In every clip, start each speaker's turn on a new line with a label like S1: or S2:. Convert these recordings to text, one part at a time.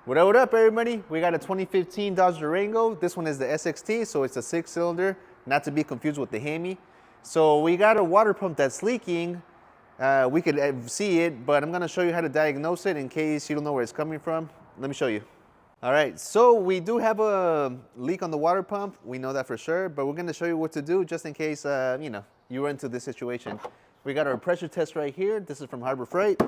S1: What up, everybody? We got a 2015 Dodge Durango. This one is the SXT, so it's a 6-cylinder, not to be confused with the Hemi. So we got a water pump that's leaking. We could see it, but I'm gonna show you how to diagnose it in case you don't know where it's coming from. Let me show you. All right, so we do have a leak on the water pump. We know that for sure, but we're gonna show you what to do just in case you run into this situation. We got our pressure test right here. This is from Harbor Freight.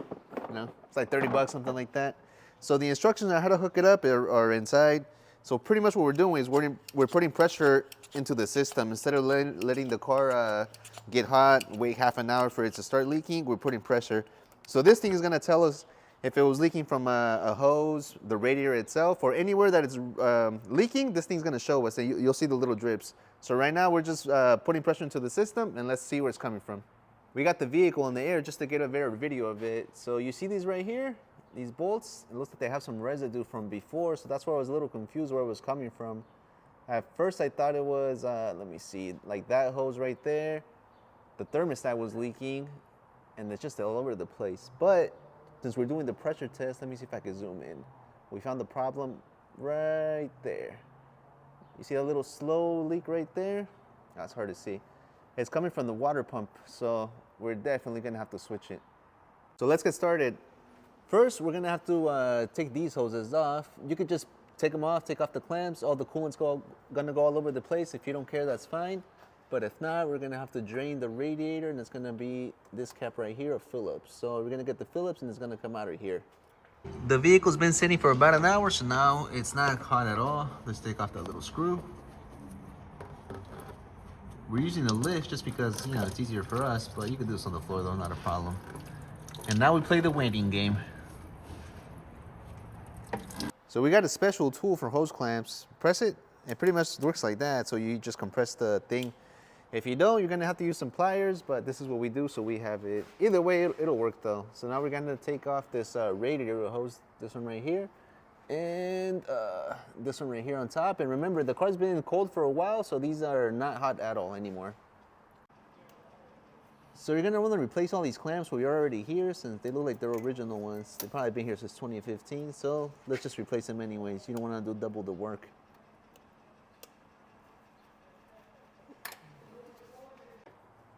S1: It's like 30 bucks, something like that. So the instructions on how to hook it up are inside. So pretty much what we're doing is we're putting pressure into the system. Instead of letting the car get hot, wait half an hour for it to start leaking, we're putting pressure. So this thing is gonna tell us if it was leaking from a hose, the radiator itself, or anywhere that it's leaking, this thing's gonna show us, and you'll see the little drips. So right now we're just putting pressure into the system, and let's see where it's coming from. We got the vehicle in the air just to get a better video of it. So you see these right here? These bolts, it looks like they have some residue from before, so that's why I was a little confused where it was coming from. At first I thought it was, let me see, like that hose right there. The thermostat was leaking, and it's just all over the place. But since we're doing the pressure test, let me see if I can zoom in. We found the problem right there. You see a little slow leak right there? That's hard to see. It's coming from the water pump, so we're definitely gonna have to switch it. So let's get started. First, we're gonna have to take these hoses off. You could just take them off, take off the clamps. All the coolant's gonna go all over the place. If you don't care, that's fine. But if not, we're gonna have to drain the radiator, and it's gonna be this cap right here of Phillips. So we're gonna get the Phillips, and it's gonna come out of here. The vehicle's been sitting for about an hour, so now it's not hot at all. Let's take off that little screw. We're using a lift just because, it's easier for us, but you can do this on the floor though, not a problem. And now we play the whining game. So we got a special tool for hose clamps. Press it, it pretty much works like that. So you just compress the thing. If you don't, you're gonna have to use some pliers, but this is what we do, so we have it. Either way, it'll work though. So now we're gonna take off this radiator hose, this one right here, and this one right here on top. And remember, the car's been cold for a while, so these are not hot at all anymore. So you're gonna want to replace all these clamps while you're already here, since they look like they're original ones. They've probably been here since 2015, so let's just replace them anyways. You don't want to do double the work.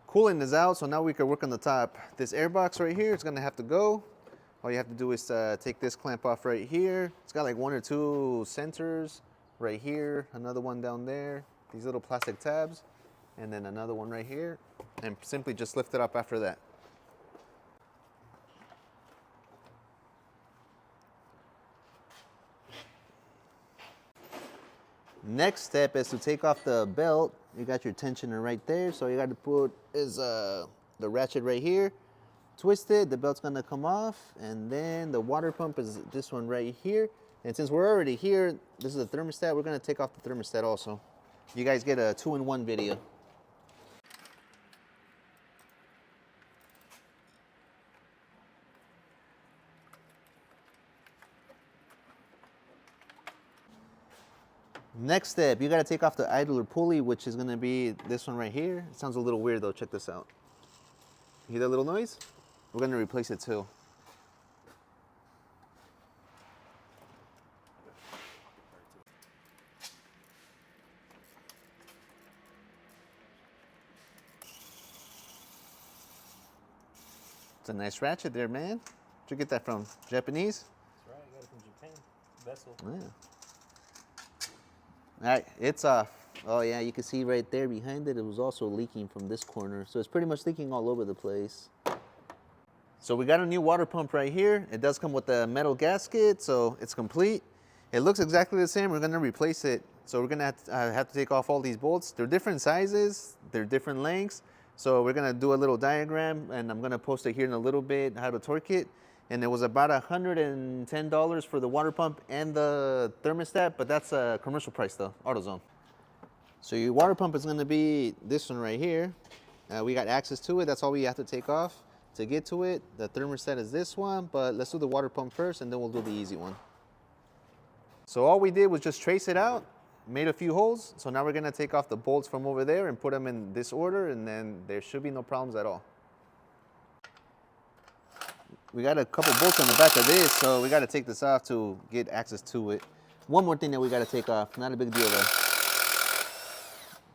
S1: Coolant is out, so now we can work on the top. This air box right here is gonna have to go. All you have to do is take this clamp off right here. It's got like 1 or 2 sensors right here, another one down there, these little plastic tabs, and then another one right here, and simply just lift it up after that. Next step is to take off the belt. You got your tensioner right there, so you got to put is the ratchet right here, twist it, the belt's gonna come off, and then the water pump is this one right here. And since we're already here, this is a thermostat, we're gonna take off the thermostat also. You guys get a 2-in-1 video. Next step, you gotta take off the idler pulley, which is gonna be this one right here. It sounds a little weird though, check this out. You hear that little noise? We're gonna replace it too. It's a nice ratchet there, man. Where'd you get that from? Japanese?
S2: That's right, I got it from Japan. Vessel.
S1: Yeah. All right, it's off. Oh yeah, you can see right there behind it, it was also leaking from this corner. So it's pretty much leaking all over the place. So we got a new water pump right here. It does come with a metal gasket, so it's complete. It looks exactly the same. We're gonna replace it. So we're gonna have to take off all these bolts. They're different sizes, they're different lengths. So we're gonna do a little diagram, and I'm gonna post it here in a little bit, how to torque it. And it was about $110 for the water pump and the thermostat, but that's a commercial price though, AutoZone. So your water pump is gonna be this one right here. We got access to it, that's all we have to take off to get to it. The thermostat is this one, but let's do the water pump first, and then we'll do the easy one. So all we did was just trace it out, made a few holes. So now we're gonna take off the bolts from over there and put them in this order, and then there should be no problems at all. we got a couple bolts on the back of this, so we got to take this off to get access to it. One more thing that we got to take off, not a big deal though.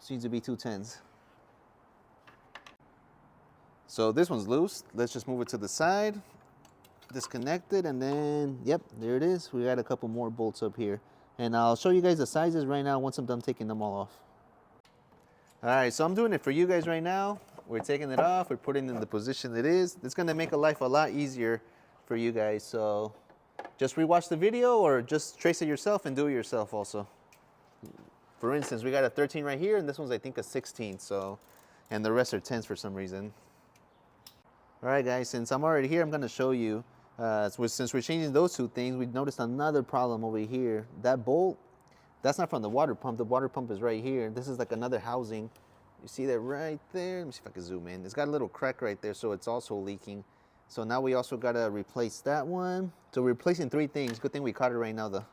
S1: Seems to be 210s. So this one's loose. Let's just move it to the side, disconnect it, and then, yep, there it is. We got a couple more bolts up here. And I'll show you guys the sizes right now once I'm done taking them all off. All right, so I'm doing it for you guys right now. We're taking it off, we're putting it in the position it is. It's gonna make life a lot easier for you guys. So just rewatch the video or just trace it yourself and do it yourself also. For instance, we got a 13 right here, and this one's I think a 16, so, and the rest are 10s for some reason. All right guys, since I'm already here, I'm gonna show you, since we're changing those two things, we noticed another problem over here. That bolt, that's not from the water pump. The water pump is right here. This is like another housing. You see that right there? Let me see if I can zoom in. It's got a little crack right there, so it's also leaking. So now we also gotta replace that one. So we're replacing three things. Good thing we caught it right now though.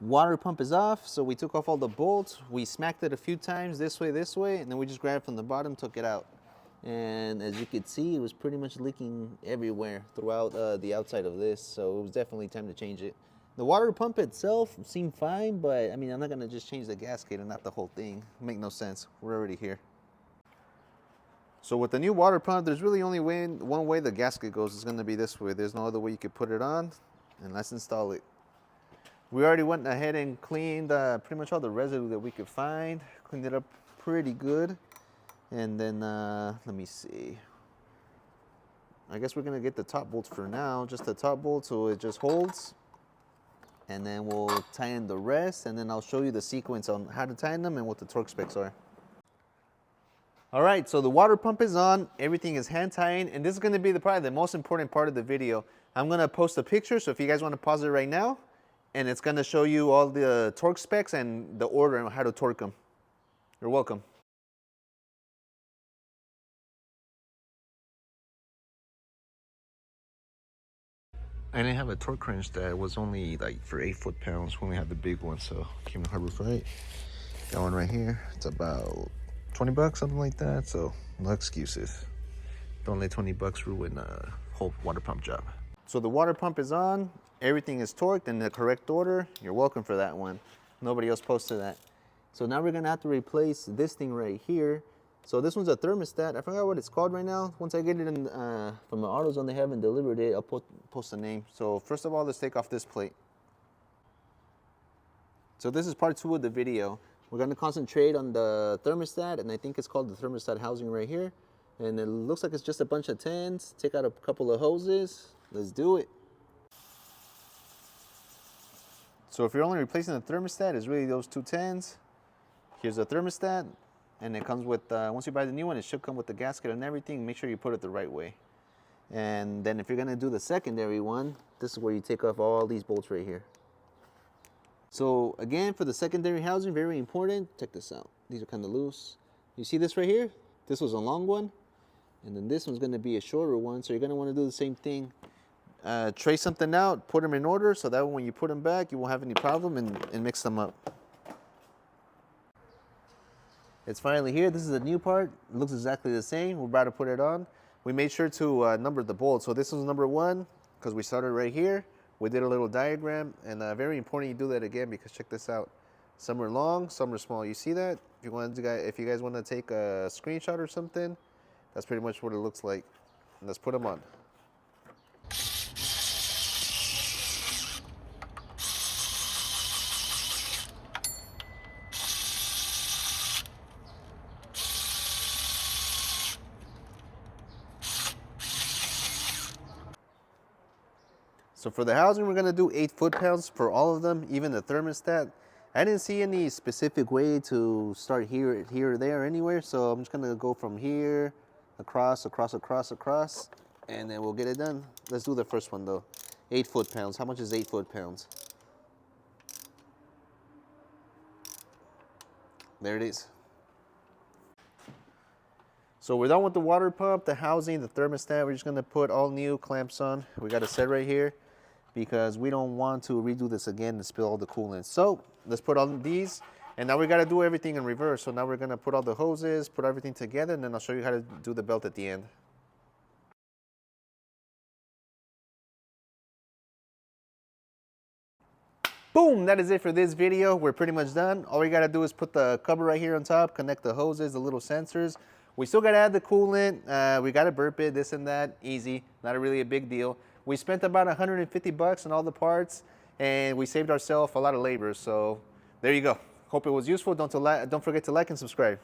S1: Water pump is off, so we took off all the bolts. We smacked it a few times this way, and then we just grabbed it from the bottom, took it out. And as you can see, it was pretty much leaking everywhere throughout the outside of this, so it was definitely time to change it. The water pump itself seemed fine, but I mean, I'm not gonna just change the gasket and not the whole thing. Make no sense, we're already here. So with the new water pump, there's really only one way the gasket goes. It's gonna be this way. There's no other way you could put it on, and let's install it. We already went ahead and cleaned pretty much all the residue that we could find. Cleaned it up pretty good. And then, let me see. I guess we're gonna get the top bolts for now, just the top bolt so it just holds. And then we'll tie in the rest, and then I'll show you the sequence on how to tie in them and what the torque specs are. All right, so the water pump is on, everything is hand tying, and this is gonna be probably the most important part of the video. I'm gonna post a picture, so if you guys wanna pause it right now, and it's gonna show you all the torque specs and the order and how to torque them. You're welcome. I didn't have a torque wrench that was only like for 8 foot-pounds when we had the big one, so came to Harbor Freight. Got one right here. It's about 20 bucks, something like that, so no excuses. Don't let 20 bucks ruin a whole water pump job. So the water pump is on, everything is torqued in the correct order. You're welcome for that one. Nobody else posted that. So now we're gonna have to replace this thing right here. So this one's a thermostat. I forgot what it's called right now. Once I get it in from the AutoZone, they haven't delivered it. I'll post the name. So first of all, let's take off this plate. So this is part 2 of the video. We're gonna concentrate on the thermostat, and I think it's called the thermostat housing right here. And it looks like it's just a bunch of 10s. Take out a couple of hoses. Let's do it. So if you're only replacing the thermostat, it's really those two 10s. Here's the thermostat. And it comes with, once you buy the new one, it should come with the gasket and everything. Make sure you put it the right way. And then if you're gonna do the secondary one, this is where you take off all these bolts right here. So again, for the secondary housing, very important, check this out. These are kind of loose. You see this right here? This was a long one. And then this one's gonna be a shorter one. So you're gonna wanna do the same thing. Trace something out, put them in order, so that when you put them back, you won't have any problem and mix them up. It's finally here. This is the new part. It looks exactly the same. We're about to put it on. We made sure to number the bolts. So this was number 1 because we started right here. We did a little diagram, and very important you do that again because check this out. Some are long, some are small. You see that? If you guys want to take a screenshot or something, that's pretty much what it looks like. And let's put them on. So for the housing, we're gonna do 8 foot-pounds for all of them, even the thermostat. I didn't see any specific way to start here or there, anywhere. So I'm just gonna go from here, across, and then we'll get it done. Let's do the first one though. 8 foot-pounds. How much is 8 foot-pounds? There it is. So we're done with the water pump, the housing, the thermostat. We're just gonna put all new clamps on. We got a set right here because we don't want to redo this again and spill all the coolant. So let's put on these, and now we gotta do everything in reverse. So now we're gonna put all the hoses, put everything together, and then I'll show you how to do the belt at the end. Boom, that is it for this video. We're pretty much done. All we gotta do is put the cover right here on top, connect the hoses, the little sensors. We still gotta add the coolant. We gotta burp it, this and that, easy, not really a big deal. We spent about 150 bucks on all the parts, and we saved ourselves a lot of labor. So there you go. Hope it was useful. Don't forget to like and subscribe.